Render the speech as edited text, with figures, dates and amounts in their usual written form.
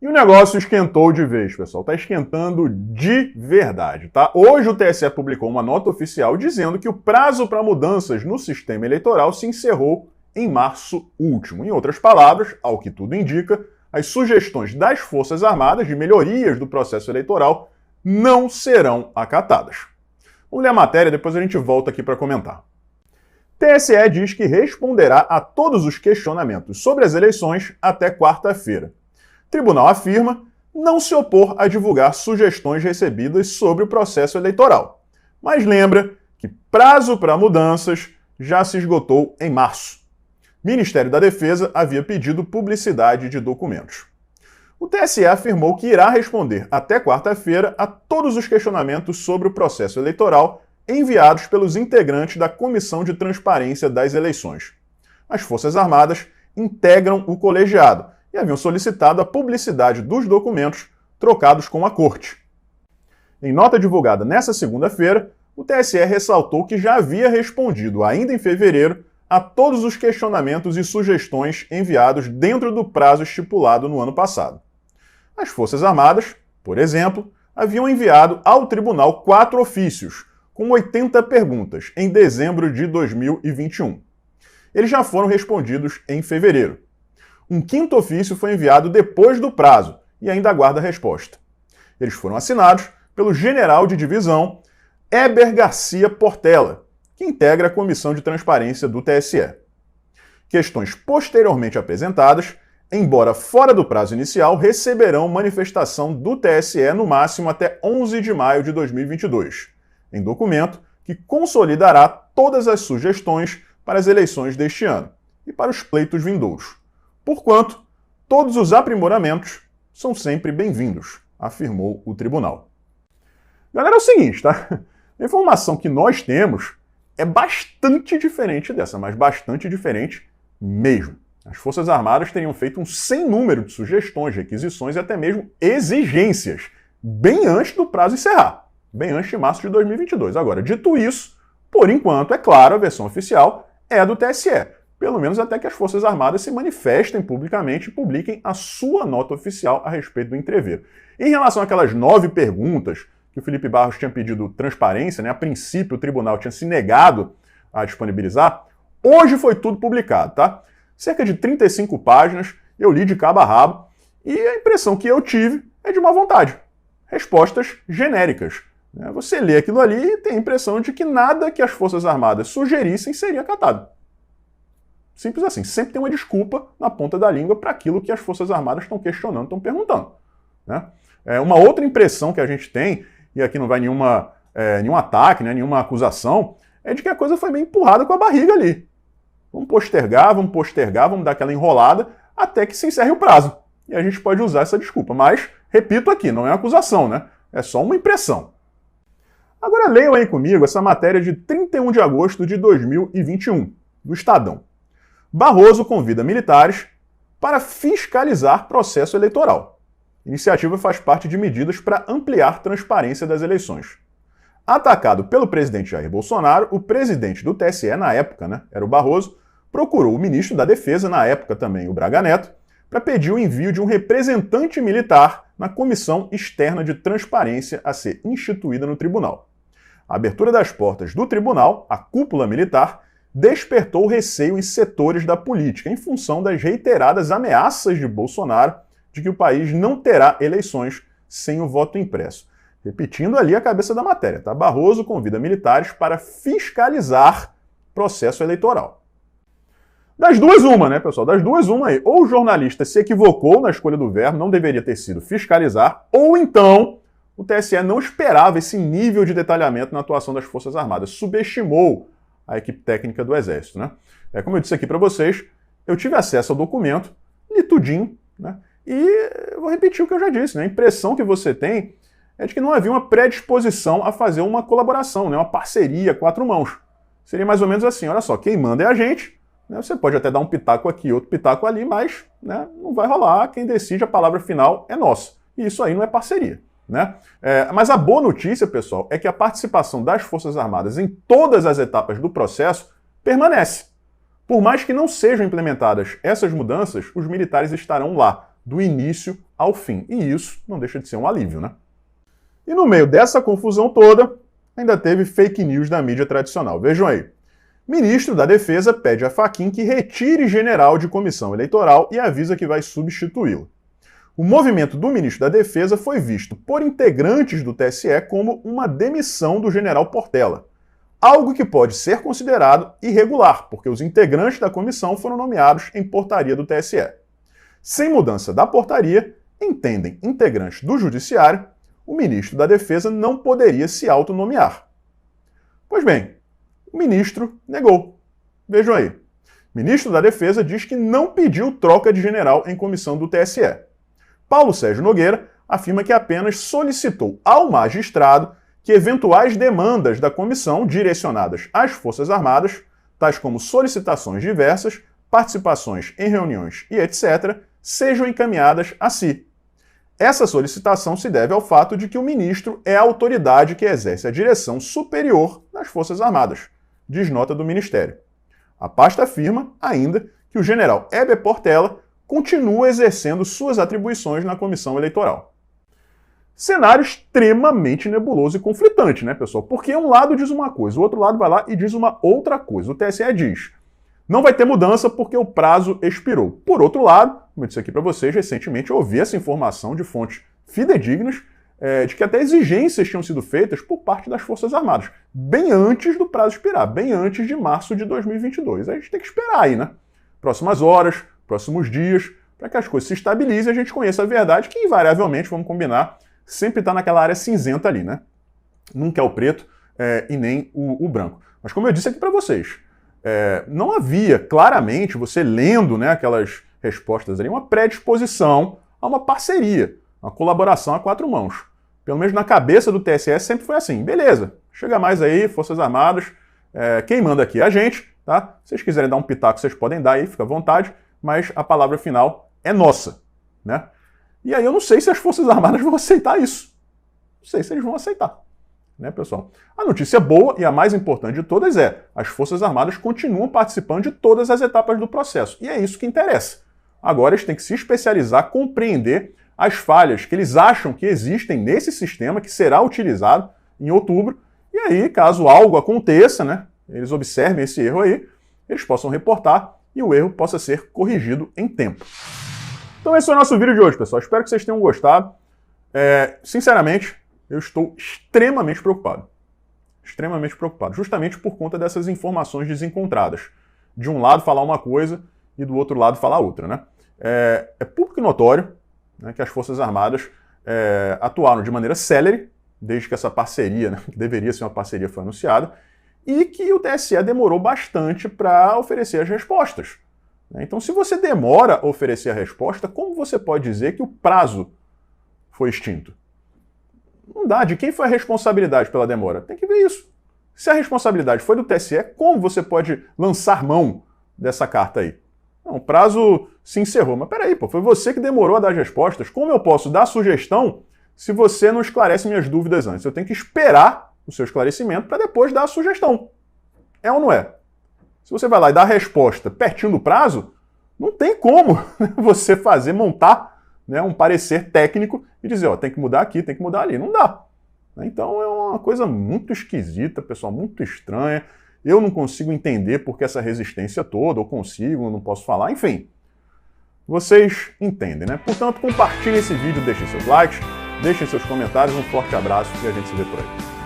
E o negócio esquentou de vez, pessoal. Tá esquentando de verdade, tá? Hoje o TSE publicou uma nota oficial dizendo que o prazo para mudanças no sistema eleitoral se encerrou em março último. Em outras palavras, ao que tudo indica, as sugestões das Forças Armadas de melhorias do processo eleitoral não serão acatadas. Vamos ler a matéria, depois a gente volta aqui para comentar. TSE diz que responderá a todos os questionamentos sobre as eleições até quarta-feira. Tribunal afirma não se opor a divulgar sugestões recebidas sobre o processo eleitoral, mas lembra que prazo para mudanças já se esgotou em março. Ministério da Defesa havia pedido publicidade de documentos. O TSE afirmou que irá responder até quarta-feira a todos os questionamentos sobre o processo eleitoral enviados pelos integrantes da Comissão de Transparência das Eleições. As Forças Armadas integram o colegiado e haviam solicitado a publicidade dos documentos trocados com a Corte. Em nota divulgada nesta segunda-feira, o TSE ressaltou que já havia respondido, ainda em fevereiro, a todos os questionamentos e sugestões enviados dentro do prazo estipulado no ano passado. As Forças Armadas, por exemplo, haviam enviado ao tribunal 4 ofícios, com 80 perguntas, em dezembro de 2021. Eles já foram respondidos em fevereiro. Um 5º ofício foi enviado depois do prazo e ainda aguarda a resposta. Eles foram assinados pelo general de divisão Heber Garcia Portela, que integra a Comissão de Transparência do TSE. Questões posteriormente apresentadas, embora fora do prazo inicial, receberão manifestação do TSE no máximo até 11 de maio de 2022, em documento que consolidará todas as sugestões para as eleições deste ano e para os pleitos vindouros. Porquanto, todos os aprimoramentos são sempre bem-vindos, afirmou o tribunal. Galera, é o seguinte, tá? A informação que nós temos é bastante diferente dessa, mas bastante diferente mesmo. As Forças Armadas teriam feito um sem número de sugestões, requisições e até mesmo exigências, bem antes do prazo encerrar, bem antes de março de 2022. Agora, dito isso, por enquanto, é claro, a versão oficial é do TSE. Pelo menos até que as Forças Armadas se manifestem publicamente e publiquem a sua nota oficial a respeito do entrever. Em relação àquelas 9 perguntas que o Felipe Barros tinha pedido transparência, a princípio o tribunal tinha se negado a disponibilizar, hoje foi tudo publicado, tá? Cerca de 35 páginas, eu li de cabo a rabo, e a impressão que eu tive é de má vontade. Respostas genéricas. Você lê aquilo ali e tem a impressão de que nada que as Forças Armadas sugerissem seria acatado. Simples assim, sempre tem uma desculpa na ponta da língua para aquilo que as Forças Armadas estão questionando, estão perguntando. Uma outra impressão que a gente tem, e aqui não vai nenhum ataque, nenhuma acusação, é de que a coisa foi meio empurrada com a barriga ali. Vamos postergar, vamos dar aquela enrolada até que se encerre o prazo. E a gente pode usar essa desculpa. Mas, repito aqui, não é uma acusação, É só uma impressão. Agora leiam aí comigo essa matéria de 31 de agosto de 2021, do Estadão. Barroso convida militares para fiscalizar processo eleitoral. Iniciativa faz parte de medidas para ampliar transparência das eleições. Atacado pelo presidente Jair Bolsonaro, o presidente do TSE na época, era o Barroso, procurou o ministro da Defesa, na época também o Braga Neto, para pedir o envio de um representante militar na Comissão Externa de Transparência a ser instituída no tribunal. A abertura das portas do tribunal, a cúpula militar, despertou receio em setores da política, em função das reiteradas ameaças de Bolsonaro de que o país não terá eleições sem o voto impresso. Repetindo ali a cabeça da matéria, tá? Barroso convida militares para fiscalizar processo eleitoral. Das duas uma, pessoal? Das duas uma aí. Ou o jornalista se equivocou na escolha do verbo, não deveria ter sido fiscalizar, ou então o TSE não esperava esse nível de detalhamento na atuação das Forças Armadas, subestimou a equipe técnica do Exército, Como eu disse aqui para vocês, eu tive acesso ao documento, li tudinho, e eu vou repetir o que eu já disse, A impressão que você tem é de que não havia uma predisposição a fazer uma colaboração, uma parceria, 4 mãos. Seria mais ou menos assim, olha só, quem manda é a gente, você pode até dar um pitaco aqui, outro pitaco ali, mas não vai rolar, quem decide a palavra final é nossa. E isso aí não é parceria. né? Mas a boa notícia, pessoal, é que a participação das Forças Armadas em todas as etapas do processo permanece. Por mais que não sejam implementadas essas mudanças, os militares estarão lá, do início ao fim. E isso não deixa de ser um alívio, né? E no meio dessa confusão toda, ainda teve fake news da mídia tradicional. Vejam aí. Ministro da Defesa pede a Fachin que retire general de comissão eleitoral e avisa que vai substituí-lo. O movimento do ministro da Defesa foi visto por integrantes do TSE como uma demissão do general Portela. Algo que pode ser considerado irregular, porque os integrantes da comissão foram nomeados em portaria do TSE. Sem mudança da portaria, entendem integrantes do Judiciário, o ministro da Defesa não poderia se autonomear. Pois bem, o ministro negou. Vejam aí. O ministro da Defesa diz que não pediu troca de general em comissão do TSE. Paulo Sérgio Nogueira afirma que apenas solicitou ao magistrado que eventuais demandas da comissão direcionadas às Forças Armadas, tais como solicitações diversas, participações em reuniões e etc., sejam encaminhadas a si. Essa solicitação se deve ao fato de que o ministro é a autoridade que exerce a direção superior das Forças Armadas, diz nota do Ministério. A pasta afirma, ainda, que o general Heber Portela continua exercendo suas atribuições na comissão eleitoral. Cenário extremamente nebuloso e conflitante, né, pessoal? Porque um lado diz uma coisa, o outro lado vai lá e diz uma outra coisa. O TSE diz: não vai ter mudança porque o prazo expirou. Por outro lado, como eu disse aqui para vocês, recentemente eu ouvi essa informação de fontes fidedignas de que até exigências tinham sido feitas por parte das Forças Armadas, bem antes do prazo expirar, bem antes de março de 2022. A gente tem que esperar aí, né? Próximas horas, próximos dias, para que as coisas se estabilizem e a gente conheça a verdade, que invariavelmente, vamos combinar, sempre está naquela área cinzenta ali, né? Nunca é o preto e nem o branco. Mas como eu disse aqui para vocês, não havia claramente, você lendo, né, aquelas respostas ali, uma predisposição a uma parceria, uma colaboração a quatro mãos. Pelo menos na cabeça do TSE sempre foi assim, beleza, chega mais aí, Forças Armadas, quem manda aqui é a gente, tá? Se vocês quiserem dar um pitaco, vocês podem dar aí, fica à vontade, mas a palavra final é nossa, né? E aí eu não sei se as Forças Armadas vão aceitar isso. Não sei se eles vão aceitar, né, pessoal? A notícia boa e a mais importante de todas é: as Forças Armadas continuam participando de todas as etapas do processo. E é isso que interessa. Agora eles têm que se especializar, compreender as falhas que eles acham que existem nesse sistema que será utilizado em outubro. E aí, caso algo aconteça, né, eles observem esse erro aí, eles possam reportar e o erro possa ser corrigido em tempo. Então esse é o nosso vídeo de hoje, pessoal. Espero que vocês tenham gostado. Sinceramente, eu estou extremamente preocupado. Extremamente preocupado. Justamente por conta dessas informações desencontradas. De um lado falar uma coisa e do outro lado falar outra, né? É público e notório, né, que as Forças Armadas atuaram de maneira célere, desde que essa parceria, né, que deveria ser uma parceria, foi anunciada, e que o TSE demorou bastante para oferecer as respostas. Então, se você demora a oferecer a resposta, como você pode dizer que o prazo foi extinto? Não dá. De quem foi a responsabilidade pela demora? Tem que ver isso. Se a responsabilidade foi do TSE, como você pode lançar mão dessa carta aí? Não, o prazo se encerrou. Mas peraí, pô, foi você que demorou a dar as respostas. Como eu posso dar sugestão se você não esclarece minhas dúvidas antes? Eu tenho que esperar o seu esclarecimento para depois dar a sugestão. É ou não é? Se você vai lá e dá a resposta pertinho do prazo, não tem como você montar, né, um parecer técnico e dizer, ó, tem que mudar aqui, tem que mudar ali. Não dá. Então é uma coisa muito esquisita, pessoal, muito estranha. Eu não consigo entender por que essa resistência toda, ou consigo, não posso falar, enfim. Vocês entendem, né? Portanto, compartilhem esse vídeo, deixem seus likes, deixem seus comentários, um forte abraço e a gente se vê por aí.